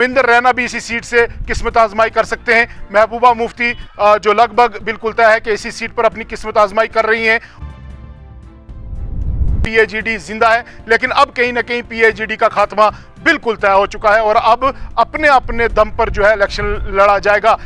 रविंदर रैना भी इसी सीट से किस्मत आजमाई कर सकते हैं। महबूबा मुफ्ती जो लगभग बिल्कुल तय है कि इसी सीट पर अपनी किस्मत आजमाई कर रही हैं। पीएजीडी जिंदा है, लेकिन अब कहीं ना कहीं पीएजीडी का खात्मा बिल्कुल तय हो चुका है और अब अपने अपने दम पर जो है इलेक्शन लड़ा जाएगा।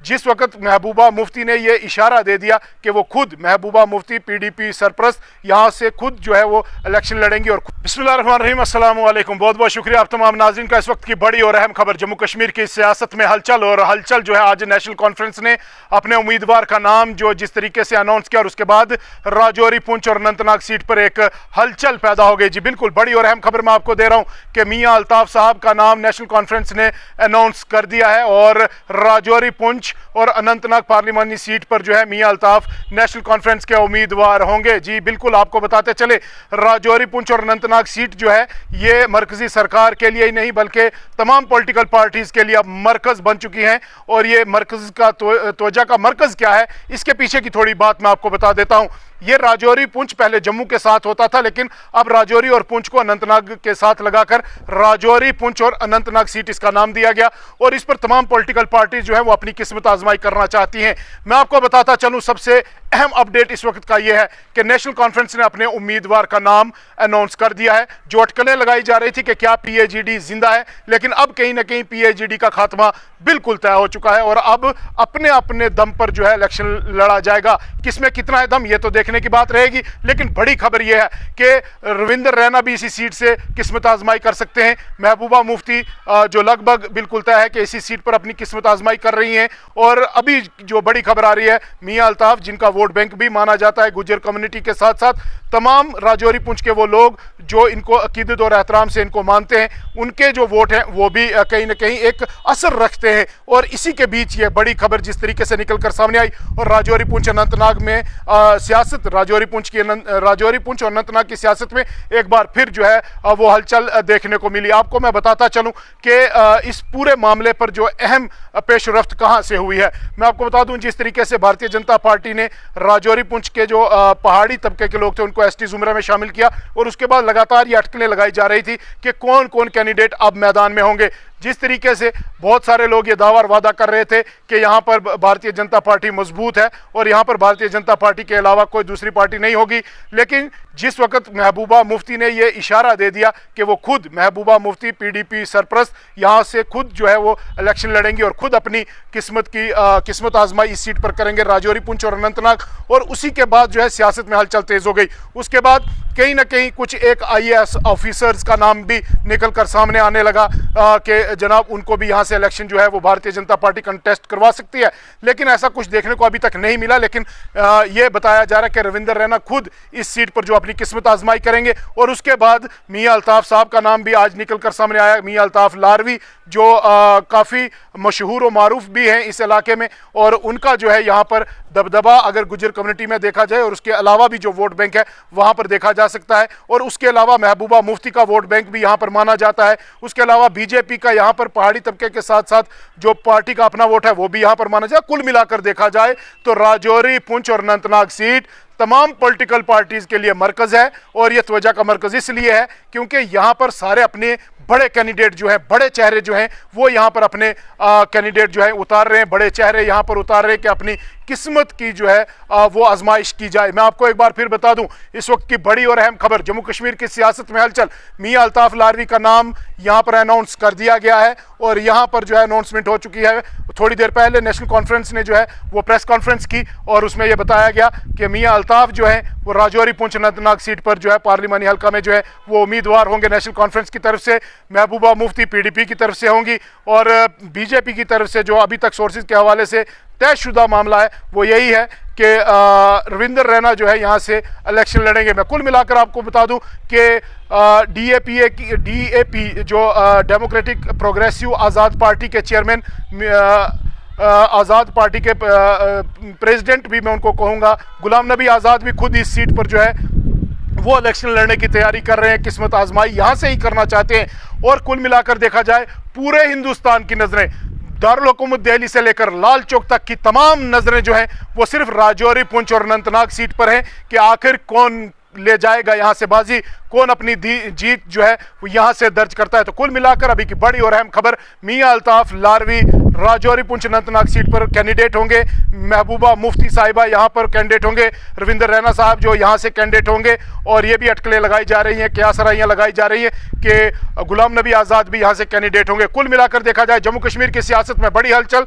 जिस वक्त महबूबा मुफ्ती ने यह इशारा दे दिया कि वो खुद महबूबा मुफ्ती पीडीपी सरपरस्त यहां से खुद जो है वो इलेक्शन लड़ेंगी। और बिस्मिल्लाहिर्रहमानिर्रहीम, अस्सलाम वालेकुम। बहुत बहुत शुक्रिया आप तमाम नाज़रीन का। इस वक्त की बड़ी और अहम खबर, जम्मू कश्मीर की सियासत में हलचल। और हलचल जो है, आज नेशनल कॉन्फ्रेंस ने अपने उम्मीदवार का नाम जो जिस तरीके से अनाउंस किया और उसके बाद राजौरी, पुंछ और अनंतनाग सीट पर एक हलचल पैदा हो गई। जी बिल्कुल, बड़ी और अहम खबर मैं आपको दे रहा हूं कि मियां अल्ताफ साहब का नाम नेशनल कॉन्फ्रेंस ने अनाउंस कर दिया है और राजौरी, पुंछ और अनंतनाग पार्लिमानी सीट पर जो है मियां अल्ताफ नेशनल कॉन्फ्रेंस के उम्मीदवार होंगे। जी बिल्कुल, आपको बताते चले, राजौरी, पुंछ और अनंतनाग सीट जो है ये मरकजी सरकार के लिए ही नहीं बल्कि तमाम पॉलिटिकल पार्टीज के लिए अब मरकज बन चुकी हैं। और ये मरकज का तवज्जो का मरकज क्या है, इसके पीछे की थोड़ी बात मैं आपको बता देता हूं। ये राजौरी, पुंछ पहले जम्मू के साथ होता था, लेकिन अब राजौरी और पुंछ को अनंतनाग के साथ लगाकर राजौरी, पुंछ और अनंतनाग सीट इसका नाम दिया गया। और इस पर तमाम पॉलिटिकल पार्टी जो है वो अपनी किस्मत आजमाई करना चाहती हैं। मैं आपको बताता चलूं, सबसे अहम अपडेट इस वक्त का यह है कि नेशनल कॉन्फ्रेंस ने अपने उम्मीदवार का नाम अनाउंस कर दिया है। जो अटकलें लगाई जा रही थी कि क्या पीएजीडी जिंदा है, लेकिन अब कहीं ना कहीं पीएजीडी का खात्मा बिल्कुल तय हो चुका है और अब अपने अपने दम पर जो है इलेक्शन लड़ा जाएगा। किसमें कितना है दम, ये तो देखने की बात रहेगी, लेकिन बड़ी खबर यह है कि रविंदर रैना भी इसी सीट से किस्मत आजमाई कर सकते हैं। महबूबा मुफ्ती जो लगभग बिल्कुल तय है कि इसी सीट पर अपनी किस्मत आजमाई कर रही हैं। और अभी जो बड़ी खबर आ रही है, मियां अल्ताफ, जिनका वोट बैंक भी माना जाता है गुज्जर कम्युनिटी के साथ साथ तमाम राजौरी, पुंछ के वो लोग जो इनको अकीदत और एहतराम से इनको मानते हैं, उनके जो वोट हैं वो भी कहीं ना कहीं एक असर रखते हैं। और इसी के बीच ये बड़ी खबर जिस तरीके से निकलकर सामने आई और राजौरी, पुंछ, अनंतनाग में सियासत, राजौरी, पुंछ और अनंतनाग की सियासत में एक बार फिर जो है वो हलचल देखने को मिली। आपको मैं बताता चलूं कि इस पूरे मामले पर जो अहम पेशरफ्त कहां से हुई है, मैं आपको बता दूं, जिस तरीके से भारतीय जनता पार्टी ने राजौरी, पुंछ के जो पहाड़ी तबके के लोग थे उनको एसटी जुमरा में शामिल किया और उसके बाद लगातार ये अटकलें लगाई जा रही थी कि कौन कौन कैंडिडेट अब मैदान में होंगे। जिस तरीके से बहुत सारे लोग ये दावा वादा कर रहे थे कि यहाँ पर भारतीय जनता पार्टी मजबूत है और यहाँ पर भारतीय जनता पार्टी के अलावा कोई दूसरी पार्टी नहीं होगी, लेकिन जिस वक्त महबूबा मुफ्ती ने ये इशारा दे दिया कि वो खुद महबूबा मुफ्ती पीडीपी सरपरस्त यहाँ से खुद जो है वो इलेक्शन लड़ेंगी और खुद अपनी किस्मत आजमाई इस सीट पर करेंगे, राजौरी, पुंछ और अनंतनाग। और उसी के बाद जो है सियासत में हलचल तेज हो गई। उसके बाद कहीं ना कहीं कुछ एक आईएएस ऑफिसर्स का नाम भी निकल कर सामने आने लगा कि जनाब उनको भी यहाँ से इलेक्शन जो है वो भारतीय जनता पार्टी कंटेस्ट करवा सकती है, लेकिन ऐसा कुछ देखने को अभी तक नहीं मिला। लेकिन ये बताया जा रहा है कि रविंदर रैना खुद इस सीट पर जो अपनी किस्मत आजमाई करेंगे। और उसके बाद मियां अल्ताफ साहब का नाम भी आज निकल कर सामने आया, मियां अल्ताफ लारवी, जो काफ़ी मशहूर और मारूफ भी हैं इस इलाके में और उनका जो है यहाँ पर दबदबा अगर गुज्जर कम्युनिटी में देखा जाए और उसके अलावा भी जो वोट बैंक है वहाँ पर देखा जा सकता है। और उसके अलावा महबूबा मुफ्ती का वोट बैंक भी यहाँ पर माना जाता है। उसके अलावा बीजेपी का यहाँ पर पहाड़ी तबके के साथ साथ जो पार्टी का अपना वोट है वो भी यहाँ पर माना जाए। कुल मिलाकर देखा जाए तो राजौरी, पुंछ और अनंतनाग सीट तमाम पॉलिटिकल पार्टीज के लिए मरकज है। और यह तवज्जो का मरकज इसलिए है क्योंकि यहाँ पर सारे अपने बड़े कैंडिडेट जो हैं, बड़े चेहरे जो हैं वो यहाँ पर अपने कैंडिडेट जो है उतार रहे हैं, बड़े चेहरे यहाँ पर उतार रहे हैं कि अपनी किस्मत की जो है वो आजमाइश की जाए। मैं आपको एक बार फिर बता दूं, इस वक्त की बड़ी और अहम खबर, जम्मू कश्मीर की सियासत में हलचल, मियां अल्ताफ लारवी का नाम यहाँ पर अनाउंस कर दिया गया है और यहाँ पर जो है अनाउंसमेंट हो चुकी है। थोड़ी देर पहले नेशनल कॉन्फ्रेंस ने जो है वो प्रेस कॉन्फ्रेंस की और उसमें यह बताया गया कि मियां अल्ताफ जो है वो राजौरी, पुंछ, अनंतनाग सीट पर जो है पार्लिमानी हल्का में जो है वो उम्मीदवार होंगे नेशनल कॉन्फ्रेंस की तरफ से। महबूबा मुफ्ती पीडीपी की तरफ से होंगी और बीजेपी की तरफ से जो अभी तक सोर्सेज के हवाले से तयशुदा मामला है वो यही है कि रविंदर रैना जो है यहाँ से इलेक्शन लड़ेंगे। मैं कुल मिलाकर आपको बता दूं कि डीएपी जो डेमोक्रेटिक प्रोग्रेसिव आज़ाद पार्टी के चेयरमैन, आज़ाद पार्टी के प्रेसिडेंट भी मैं उनको कहूँगा, गुलाम नबी आज़ाद भी खुद इस सीट पर जो है वो इलेक्शन लड़ने की तैयारी कर रहे हैं, किस्मत आजमाई यहाँ से ही करना चाहते हैं। और कुल मिलाकर देखा जाए पूरे हिंदुस्तान की नज़रें दारुल हुकूमत दिल्ली से लेकर लाल चौक तक की तमाम नजरें जो हैं वो सिर्फ राजौरी, पुंछ और अनंतनाग सीट पर हैं कि आखिर कौन ले जाएगा यहाँ से बाजी, कौन अपनी जीत जो है वो यहाँ से दर्ज करता है। तो कुल मिलाकर अभी की बड़ी और अहम खबर, मियां अल्ताफ लारवी राजौरी पुंछ अनंतनाग सीट पर कैंडिडेट होंगे, महबूबा मुफ्ती साहिबा यहाँ पर कैंडिडेट होंगे, रविंदर रैना साहब जो यहाँ से कैंडिडेट होंगे। और ये भी अटकलें लगाई जा रही हैं, क्या सराइयाँ लगाई जा रही हैं कि गुलाम नबी आज़ाद भी यहाँ से कैंडिडेट होंगे। कुल मिलाकर देखा जाए जम्मू कश्मीर की सियासत में बड़ी हलचल।